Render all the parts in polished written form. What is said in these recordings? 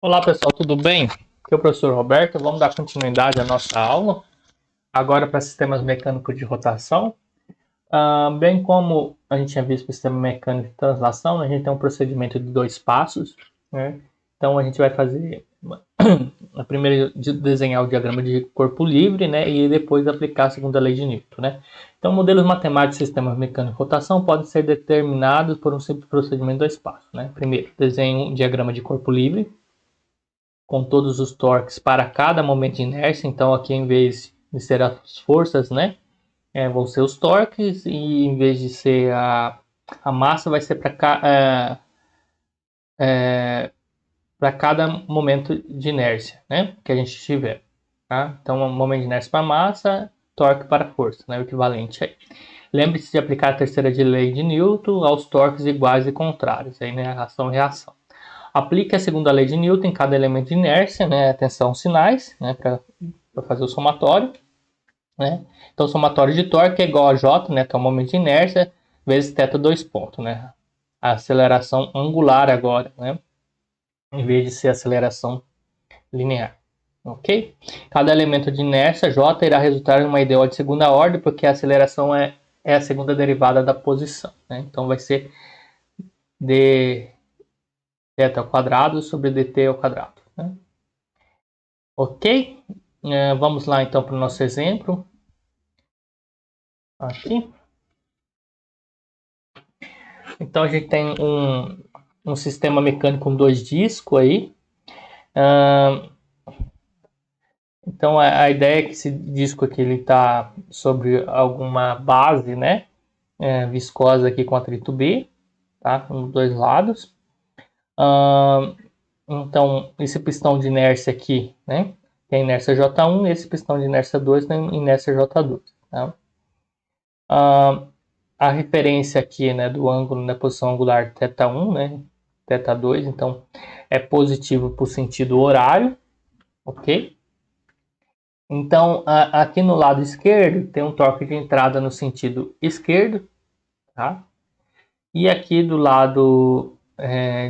Olá pessoal, tudo bem? Aqui é o professor Roberto. Vamos dar continuidade à nossa aula, agora para sistemas mecânicos de rotação. Bem como a gente tinha visto para o sistema mecânico de translação, a gente tem um procedimento de dois passos, né? Então a gente vai fazer a primeira desenhar o diagrama de corpo livre, né? E depois aplicar a segunda lei de Newton, né? Então modelos matemáticos de sistemas mecânicos de rotação podem ser determinados por um simples procedimento de dois passos, né? Primeiro, desenhe um diagrama de corpo livre com todos os torques para cada momento de inércia. Então aqui em vez de ser as forças, né, vão ser os torques, e em vez de ser a massa vai ser para cada momento de inércia, né, que a gente tiver. Tá? Então um momento de inércia para massa, torque para força, né, o equivalente aí. Lembre-se de aplicar a terceira lei de Newton aos torques iguais e contrários, aí, né, ação e reação. Aplique a segunda lei de Newton em cada elemento de inércia, né? Atenção aos sinais, né? Para fazer o somatório, né? Então, o somatório de torque é igual a J, né? Que é o momento de inércia, vezes θ 2 pontos, né? A aceleração angular agora, né? Em vez de ser aceleração linear, ok? Cada elemento de inércia, J, irá resultar em uma IDO de segunda ordem, porque a aceleração é a segunda derivada da posição, né? Então, vai ser θ ao quadrado sobre dt ao quadrado, né? Ok? Vamos lá então para o nosso exemplo. Aqui. Então a gente tem um sistema mecânico com dois discos aí. Então a ideia é que esse disco aqui ele está sobre alguma base, né? Viscosa aqui com atrito B, tá? Nos dois lados. Então esse pistão de inércia aqui, né? Tem inércia J1 e esse pistão de inércia 2 tem inércia J2, tá? A referência aqui, né, do ângulo na posição angular θ1, né, θ2, então é positivo para o sentido horário, ok? Então aqui no lado esquerdo tem um torque de entrada no sentido esquerdo, tá? E aqui do lado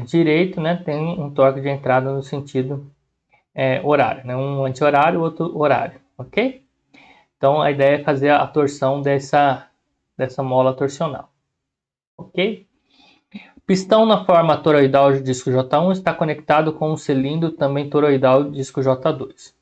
direito, né, tem um torque de entrada no sentido horário, né, um anti-horário e outro horário, ok? Então a ideia é fazer a torção dessa mola torsional, ok? Pistão na forma toroidal de disco J1 está conectado com um cilindro também toroidal de disco J2,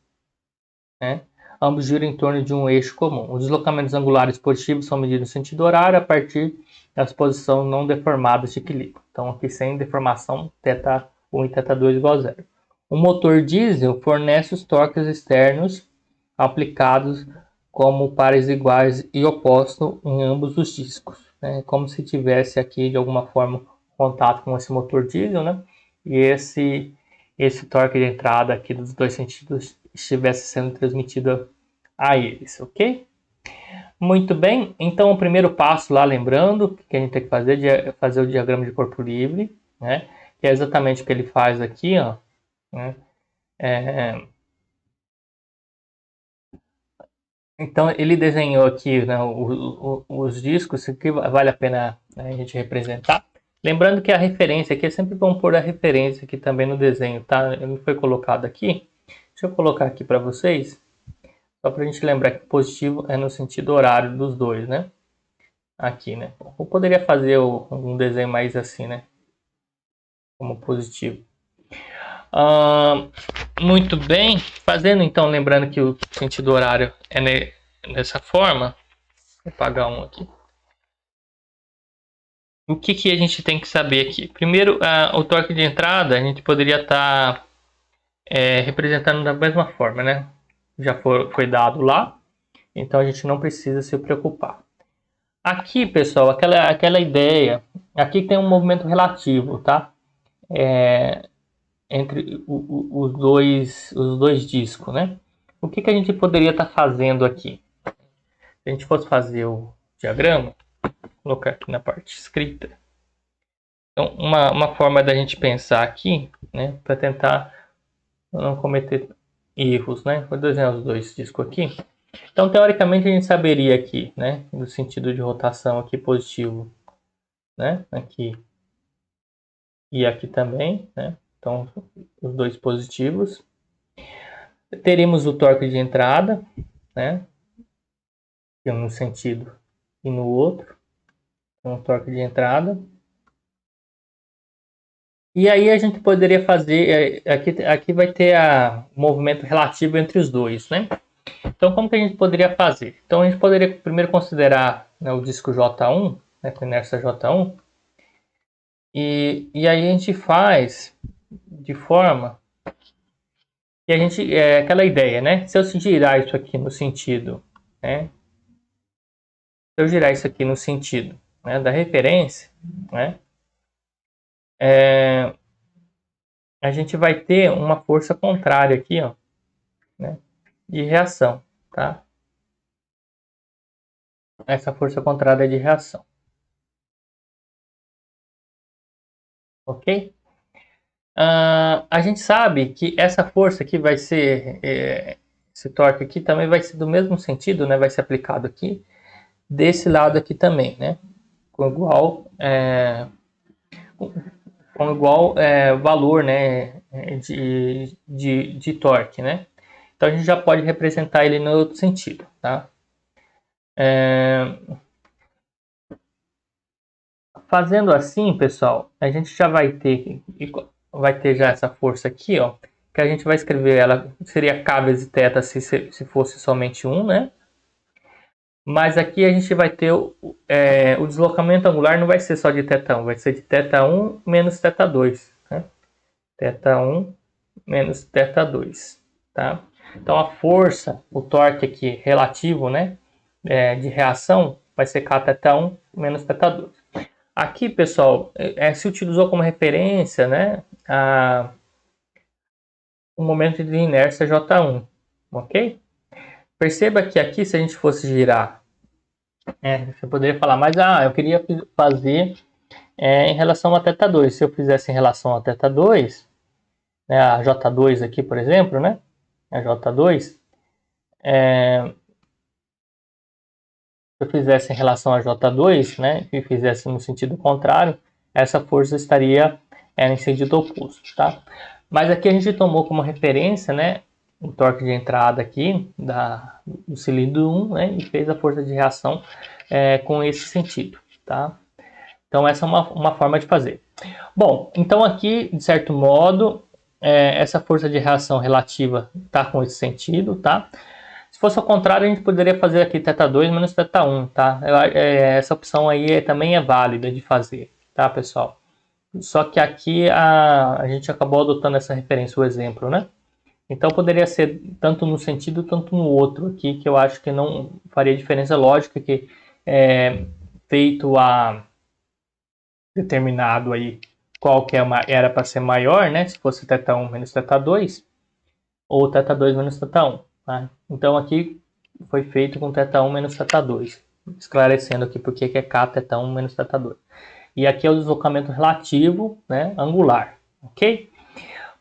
né? Ambos giram em torno de um eixo comum. Os deslocamentos angulares positivos são medidos no sentido horário a partir das posições não deformadas de equilíbrio. Então aqui sem deformação, θ1 e θ2 igual a zero. O motor diesel fornece os torques externos aplicados como pares iguais e opostos em ambos os discos, né? Como se tivesse aqui de alguma forma contato com esse motor diesel, né? E esse torque de entrada aqui dos dois sentidos estivesse sendo transmitido a eles, ok? Muito bem, então o primeiro passo lá, lembrando que a gente tem que fazer é fazer o diagrama de corpo livre, né? Que é exatamente o que ele faz aqui, ó, né? Então ele desenhou aqui, né, os discos que vale a pena, né, a gente representar. Lembrando que a referência aqui é sempre bom pôr a referência aqui também no desenho, tá? Ele foi colocado aqui. Deixa eu colocar aqui para vocês, só para a gente lembrar que positivo é no sentido horário dos dois, né? Aqui, né? Eu poderia fazer um desenho mais assim, né? Como positivo. Muito bem. Fazendo então, lembrando que o sentido horário é dessa forma. Vou apagar um aqui. O que a gente tem que saber aqui? Primeiro, o torque de entrada a gente poderia estar representando da mesma forma, né? Já foi dado lá, então a gente não precisa se preocupar. Aqui, pessoal, aquela ideia, aqui tem um movimento relativo, tá? Entre os dois discos, né? O que a gente poderia estar fazendo aqui? Se a gente fosse fazer o diagrama, vou colocar aqui na parte escrita. Então, uma forma da gente pensar aqui, né, para tentar não cometer erros, né? Vou desenhar os dois discos aqui. Então, teoricamente, a gente saberia aqui, né, no sentido de rotação aqui positivo, né, aqui e aqui também, né? Então, os dois positivos. Teremos o torque de entrada, né? Um no sentido e no outro. Então, torque de entrada. E aí a gente poderia fazer, aqui vai ter o movimento relativo entre os dois, né? Então, como que a gente poderia fazer? Então, a gente poderia primeiro considerar, né, o disco J1, né, com inércia J1, e aí a gente faz de forma que a gente, aquela ideia, né? Se eu girar isso aqui no sentido, né? Se eu girar isso aqui no sentido, né, da referência, né? A gente vai ter uma força contrária aqui, ó, né, de reação, tá? Essa força contrária de reação. Ok? A gente sabe que essa força aqui vai ser, esse torque aqui também vai ser do mesmo sentido, né? Vai ser aplicado aqui, desse lado aqui também, né? Com igual valor, né? De torque, né? Então a gente já pode representar ele no outro sentido, tá? Fazendo assim, pessoal, a gente já vai ter já essa força aqui, ó, que a gente vai escrever ela, seria K vezes θ se fosse somente 1, né? Mas aqui a gente vai ter o deslocamento angular não vai ser só de θ1, vai ser de θ1 menos θ2, né? θ1 menos θ2, tá? Então a força, o torque aqui relativo, né, de reação, vai ser kθ1 menos θ2. Aqui, pessoal, se utilizou como referência, né, o momento de inércia J1, ok? Perceba que aqui, se a gente fosse girar, você poderia falar, mas eu queria fazer em relação a θ2. Se eu fizesse em relação a θ2, né, a J2 aqui, por exemplo, né, a J2, se eu fizesse em relação a J2, né, e fizesse no sentido contrário, essa força estaria em sentido oposto, tá? Mas aqui a gente tomou como referência, né, o torque de entrada aqui do cilindro 1, né, e fez a força de reação com esse sentido, tá? Então essa é uma forma de fazer. Bom, então aqui, de certo modo, essa força de reação relativa está com esse sentido, tá? Se fosse ao contrário, a gente poderia fazer aqui θ2 menos θ1, tá? Essa opção aí também é válida de fazer, tá, pessoal? Só que aqui a gente acabou adotando essa referência, o exemplo, né? Então poderia ser tanto no sentido, tanto no outro aqui, que eu acho que não faria diferença lógica, que feito determinado aí qual que era para ser maior, né? Se fosse θ1 menos θ2, ou θ2 menos θ1, tá? Então aqui foi feito com θ1 menos θ2, esclarecendo aqui porque que é K θ1 menos θ2. E aqui é o deslocamento relativo, né, angular, ok?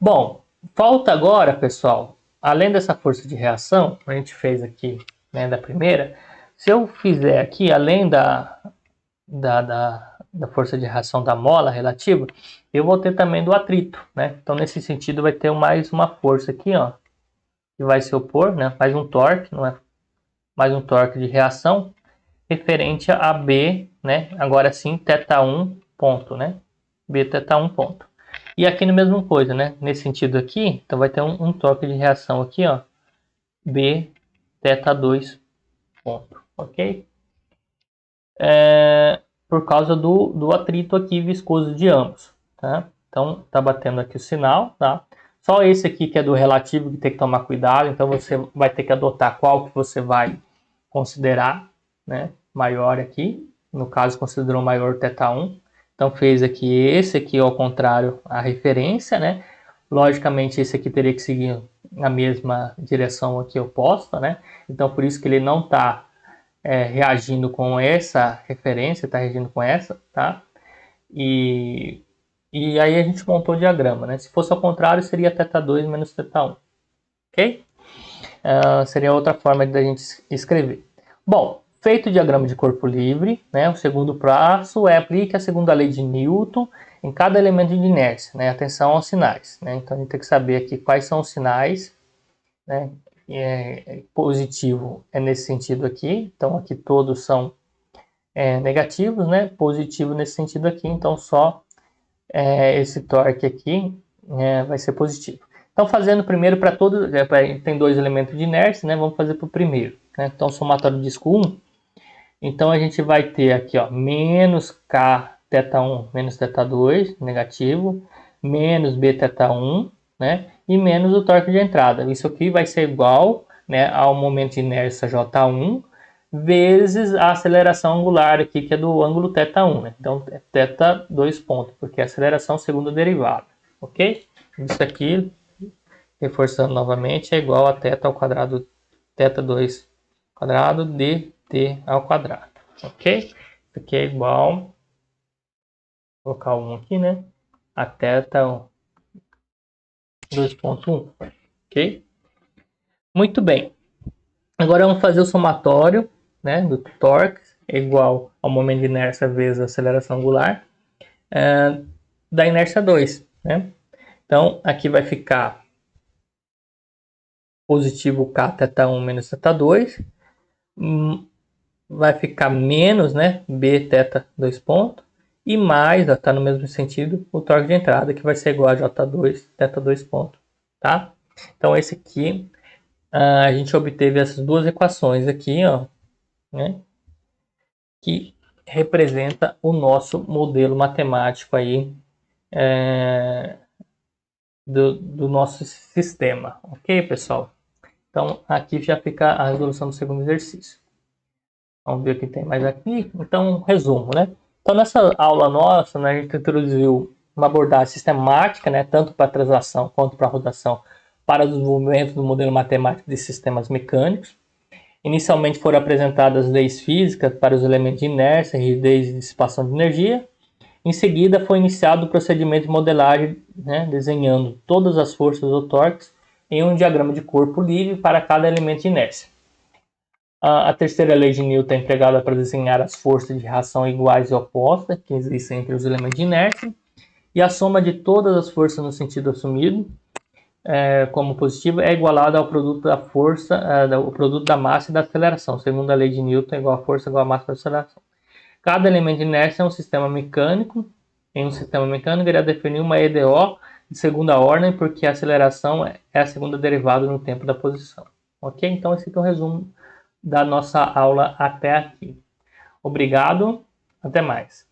Bom, falta agora, pessoal, além dessa força de reação, a gente fez aqui, né, da primeira, se eu fizer aqui, além da força de reação da mola relativa, eu vou ter também do atrito, né? Então, nesse sentido, vai ter mais uma força aqui, ó, que vai se opor, né? Mais um torque, não é? Mais um torque de reação referente a B, né? Agora sim, θ1 ponto, né? B θ1 ponto. E aqui na mesma coisa, né? Nesse sentido aqui, então vai ter um torque de reação aqui, ó, B θ2 ponto, ok? Por causa do atrito aqui viscoso de ambos, tá? Então tá batendo aqui o sinal, tá? Só esse aqui que é do relativo que tem que tomar cuidado, então você vai ter que adotar qual que você vai considerar, né? Maior aqui, no caso considerou maior θ1, então fez aqui esse aqui ao contrário a referência, né? Logicamente esse aqui teria que seguir na mesma direção aqui oposta, né? Então por isso que ele não está reagindo com essa referência, está reagindo com essa, tá? E aí a gente montou o diagrama, né? Se fosse ao contrário, seria θ2 menos θ1, ok? Seria outra forma da gente escrever. Bom, feito o diagrama de corpo livre, né? O segundo passo é aplique a segunda lei de Newton em cada elemento de inércia, né? Atenção aos sinais, né? Então a gente tem que saber aqui quais são os sinais, né? Positivo é nesse sentido aqui, então aqui todos são negativos, né? Positivo nesse sentido aqui, então só esse torque aqui vai ser positivo. Então fazendo primeiro para todos, tem dois elementos de inércia, né? Vamos fazer para o primeiro, né? Então somatório do disco 1, então a gente vai ter aqui, ó, menos K θ1 menos θ2, negativo, menos B θ1, né? E menos o torque de entrada. Isso aqui vai ser igual, né, ao momento de inércia J1 vezes a aceleração angular aqui, que é do ângulo θ1, né? Então é θ2 pontos, porque é a aceleração segundo derivada, ok? Isso aqui, reforçando novamente, é igual a θ ao quadrado, θ2 quadrado dt ao quadrado, ok? Isso aqui é igual, vou colocar 1 aqui, né? A θ 2.1, ok? Muito bem. Agora vamos fazer o somatório, né, do torque, igual ao momento de inércia vezes a aceleração angular, da inércia 2, né? Então, aqui vai ficar positivo K θ1 menos θ2, vai ficar menos, né, B θ2 ponto, e mais, está no mesmo sentido, o torque de entrada, que vai ser igual a J2 θ2 ponto, tá? Então, esse aqui, a gente obteve essas duas equações aqui, ó, né, que representa o nosso modelo matemático aí, do nosso sistema, ok, pessoal? Então, aqui já fica a resolução do segundo exercício. Vamos ver o que tem mais aqui. Então, resumo, né? Então, nessa aula nossa, né, a gente introduziu uma abordagem sistemática, né, tanto para a translação quanto para a rotação, para o desenvolvimento do modelo matemático de sistemas mecânicos. Inicialmente foram apresentadas leis físicas para os elementos de inércia, rigidez e dissipação de energia. Em seguida, foi iniciado o procedimento de modelagem, né, desenhando todas as forças ou torques em um diagrama de corpo livre para cada elemento de inércia. A terceira lei de Newton é empregada para desenhar as forças de reação iguais e opostas que existem entre os elementos de inércia, e a soma de todas as forças no sentido assumido como positivo é igualada ao produto da força, o produto da massa e da aceleração. Segundo a lei de Newton, é igual a força igual a massa da aceleração. Cada elemento de inércia é um sistema mecânico. Em um sistema mecânico, irá definir uma EDO de segunda ordem, porque a aceleração é a segunda derivada no tempo da posição. Ok? Então, esse aqui é o resumo da nossa aula até aqui. Obrigado, até mais.